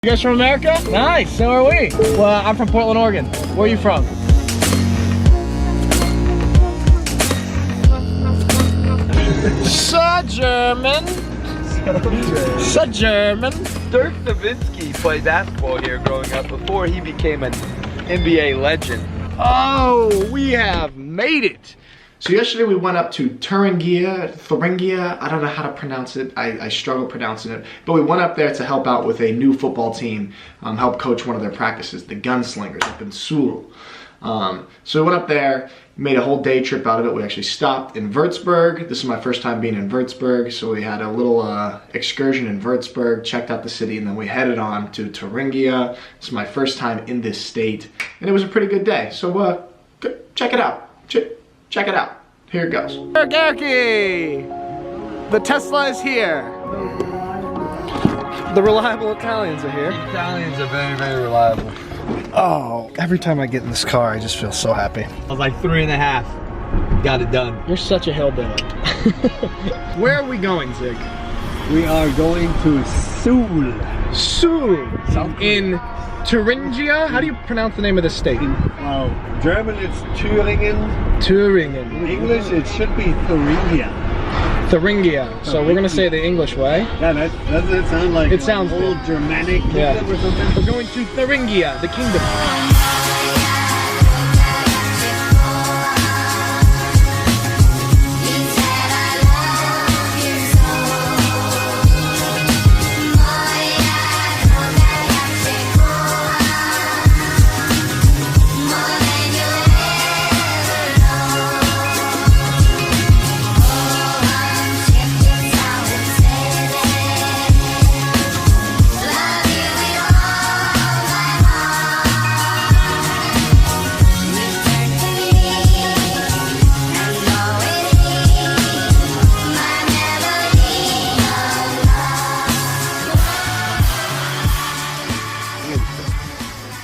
You guys from America? Nice, so are we. Well, I'm from Portland, Oregon. Where are you from? So German. So German. Dirk Nowitzki played basketball here growing up before he became an NBA legend. Oh, we have made it. So yesterday we went up to Thuringia, I don't know how to pronounce it, I struggle pronouncing it, but we went up there to help out with a new football team, help coach one of their practices, the Gunslingers up in Suhl. So we went up there, made a whole day trip out of it. We actually stopped in Würzburg. This is my first time being in Würzburg, so we had a little excursion in Würzburg, checked out the city, and then we headed on to Thuringia. This is my first time in this state, and it was a pretty good day, so check it out. Check it out. Here it goes. Garky! The Tesla is here. The reliable Italians are here. The Italians are very, very reliable. Oh, every time I get in this car, I just feel so happy. I was like 3.5. Got it done. You're such a hillbilly. Where are we going, Zig? We are going to Suhl. Suhl. In Thuringia? How do you pronounce the name of the state? Well, German it's Thüringen. Thuringen. In English it should be Thuringia. Thuringia. So we're gonna say the English way. Yeah, doesn't it sound like it sounds old Germanic kingdom or something? We're going to Thuringia, the kingdom.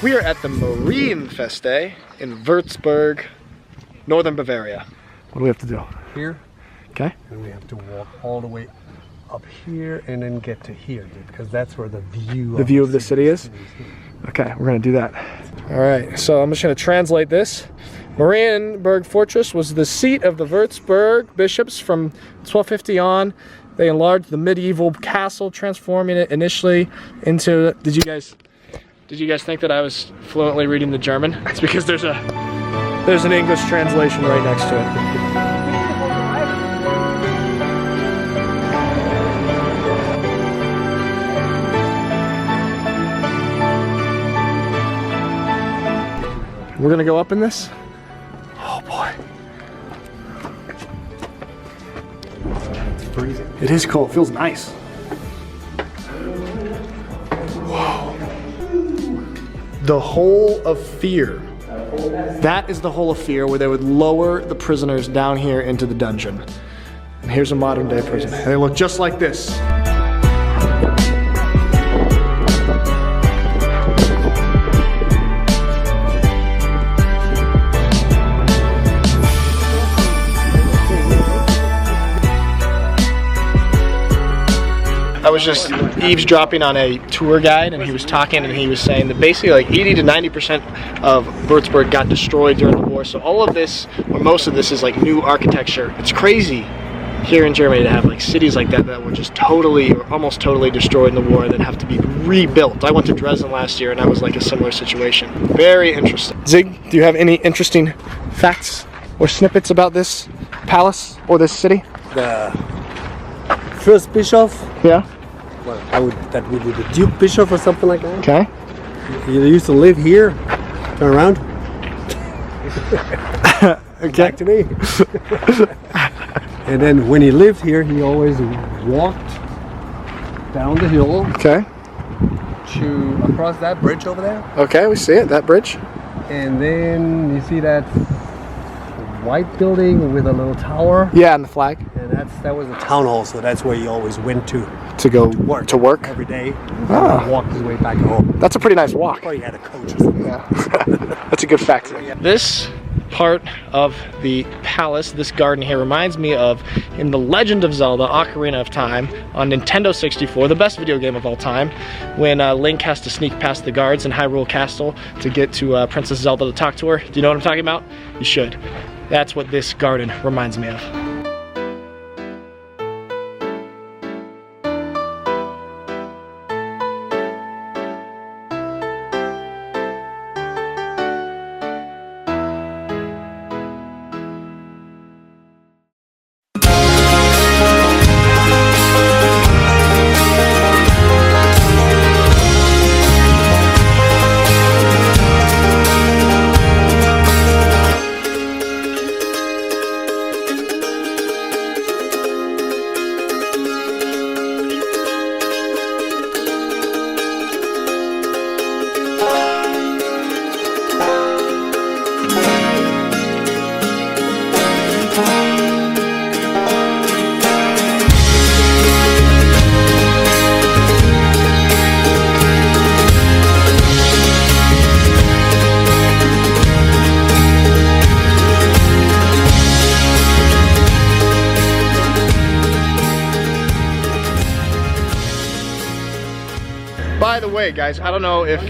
We are at the Marienfeste in Würzburg, northern Bavaria. What do we have to do? Here. Okay. And we have to walk all the way up here and then get to here, because that's where the view of the city is? Okay, we're gonna do that. All right, so I'm just gonna translate this. Marienburg Fortress was the seat of the Würzburg bishops from 1250 on. They enlarged the medieval castle, transforming it initially into, did you guys think that I was fluently reading the German? It's because there's an English translation right next to it. We're gonna go up in this? Oh boy. It's freezing. It is cold, it feels nice. Whoa. The Hole of Fear. That is the Hole of Fear, where they would lower the prisoners down here into the dungeon. And here's a modern day prison. And they look just like this. I was just eavesdropping on a tour guide, and he was talking, and he was saying that basically like 80 to 90% of Würzburg got destroyed during the war. So all of this, or most of this, is like new architecture. It's crazy here in Germany to have like cities like that that were just totally or almost totally destroyed in the war that have to be rebuilt. I went to Dresden last year, and that was like a similar situation. Very interesting. Zig, do you have any interesting facts or snippets about this palace or this city? The first bishop. Yeah. Well, that would be the Duke Bishop or something like that. Okay. He used to live here. Turn around. Okay. Back to me. And then when he lived here, he always walked down the hill. Okay. To across that bridge over there. Okay, we see it, that bridge. And then you see that white building with a little tower. Yeah, and the flag. And that was the town hall, so that's where he always went to go to work every day. Ah. And walked his way back home. That's a pretty nice walk. Or he had a coach or something. Yeah. That's a good fact. Yeah. This part of the palace. This garden here reminds me of in The Legend of Zelda Ocarina of Time on Nintendo 64, the best video game of all time, when Link has to sneak past the guards in Hyrule Castle to get to Princess Zelda to talk to her. Do you know what I'm talking about? You should. That's what this garden reminds me of. By the way, guys, I don't know if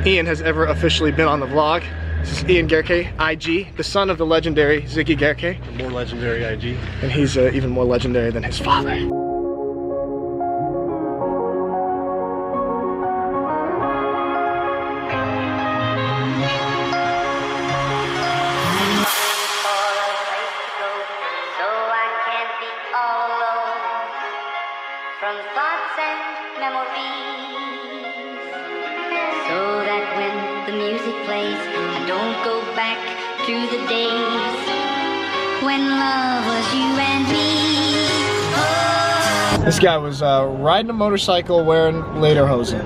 Ian has ever officially been on the vlog. This is Ian Gerke, IG, the son of the legendary Ziggy Gerke. The more legendary IG. And he's even more legendary than his father. From thoughts and memories, so that when the music plays, I don't go back to the days when love was you and me. Oh. This guy was riding a motorcycle wearing lederhosen.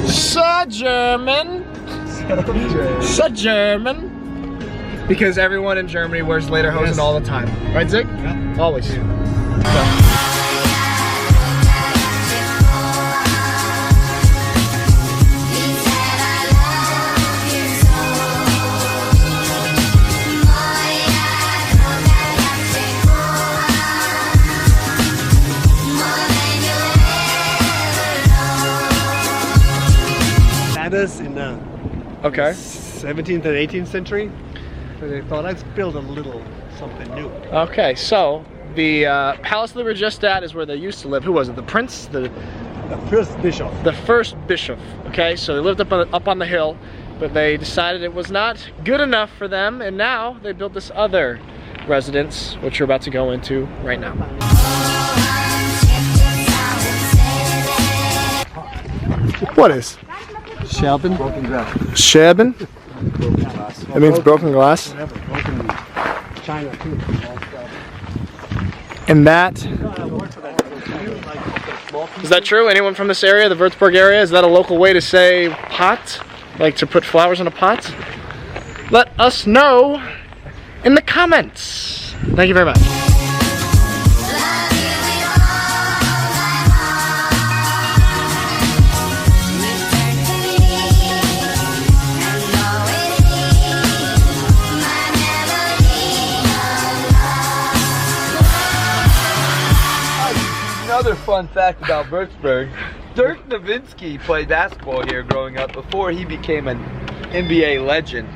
So German. So German. Because everyone in Germany wears lederhosen all the time. Right, Zig? Yeah. Always. Yeah. In the Okay. 17th and 18th century, so they thought, let's build a little something new. Okay, so the palace that we were just at is where they used to live. Who was it? The prince? The first bishop. The first bishop. Okay, so they lived up on the hill, but they decided it was not good enough for them, and now they built this other residence, which we're about to go into right now. What is? Scherben. Broken glass. Scherben? It means broken glass. Whatever. Broken china too. And that... Is that true? Anyone from this area, the Würzburg area? Is that a local way to say pot? Like to put flowers in a pot? Let us know in the comments. Thank you very much. Another fun fact about Würzburg, Dirk Nowitzki played basketball here growing up before he became an NBA legend.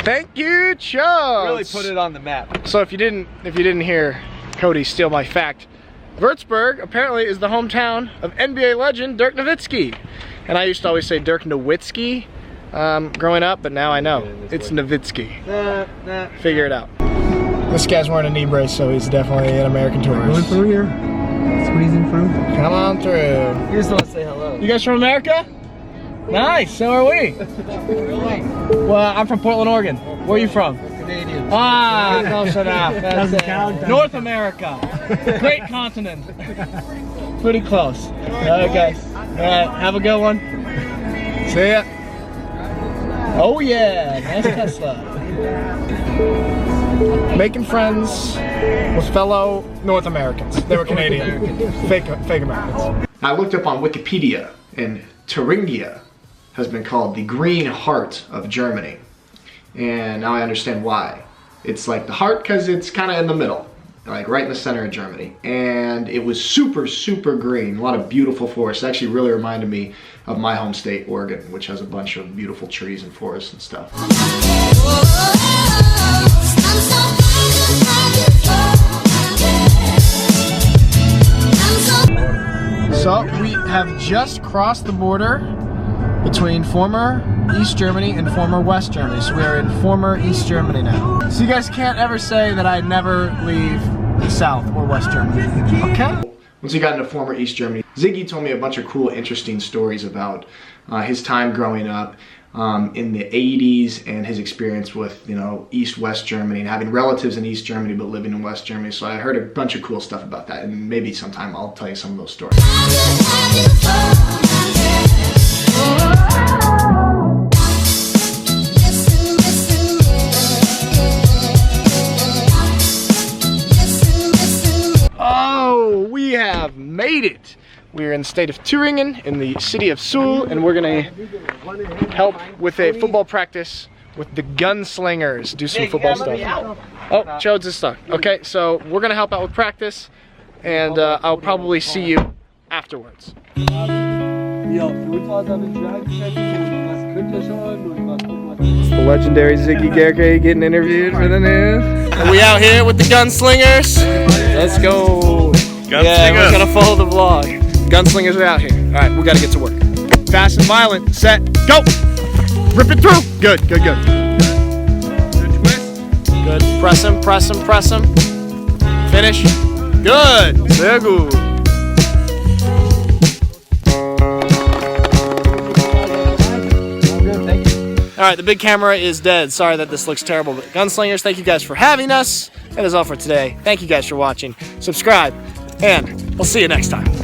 Thank you, Chubbs. Really put it on the map. So if you didn't hear Cody steal my fact, Würzburg apparently is the hometown of NBA legend Dirk Nowitzki. And I used to always say Dirk Nowitzki growing up, but now I know it's Nowitzki. Figure it out. This guy's wearing a knee brace, so he's definitely an American tourist. Going through here? Squeezing through? Come on through. You just want to say hello. You guys from America? Nice, so are we. Well, I'm from Portland, Oregon. Where are you from? Canadian. Ah, close enough. That's it. count. North America. Great continent. Pretty close. Alright, guys. Alright, have a good one. See ya. Oh yeah, nice Tesla. Making friends with fellow North Americans. They were Canadian. Fake Americans. I looked up on Wikipedia, and Thuringia has been called the green heart of Germany. and now I understand why. It's like the heart because it's kind of in the middle, like right in the center of Germany. And it was super, super green, a lot of beautiful forests. It actually really reminded me of my home state, Oregon, which has a bunch of beautiful trees and forests and stuff. So we have just crossed the border between former East Germany and former West Germany. So we are in former East Germany now. So you guys can't ever say that I never leave the South or West Germany. Okay? Once we got into former East Germany, Ziggy told me a bunch of cool, interesting stories about his time growing up in the 80s and his experience with, you know, East-West Germany and having relatives in East Germany but living in West Germany. So I heard a bunch of cool stuff about that, and maybe sometime I'll tell you some of those stories. Oh, we have made it. We're in the state of Thuringia, in the city of Suhl, and we're gonna help with a football practice with the gunslingers, do some football stuff. Oh, Chodes is stuck. Okay, so we're gonna help out with practice, and I'll probably see you afterwards. Ja, für uns war es aber schwer was könnt ihr schon und was gucken wir. The legendary Ziggy Gerke getting interviewed for the news. Are we out here with the gunslingers? Let's go. Yeah, we're gonna follow the vlog. Gunslingers are out here. All right, we gotta get to work. Fast and violent, set, go! Rip it through! Good, good, good. Good twist. Good, press him, press him, press him. Finish. Good, sehr gut. All right, the big camera is dead. Sorry that this looks terrible, but Gunslingers, thank you guys for having us. That is all for today. Thank you guys for watching. Subscribe, and we'll see you next time.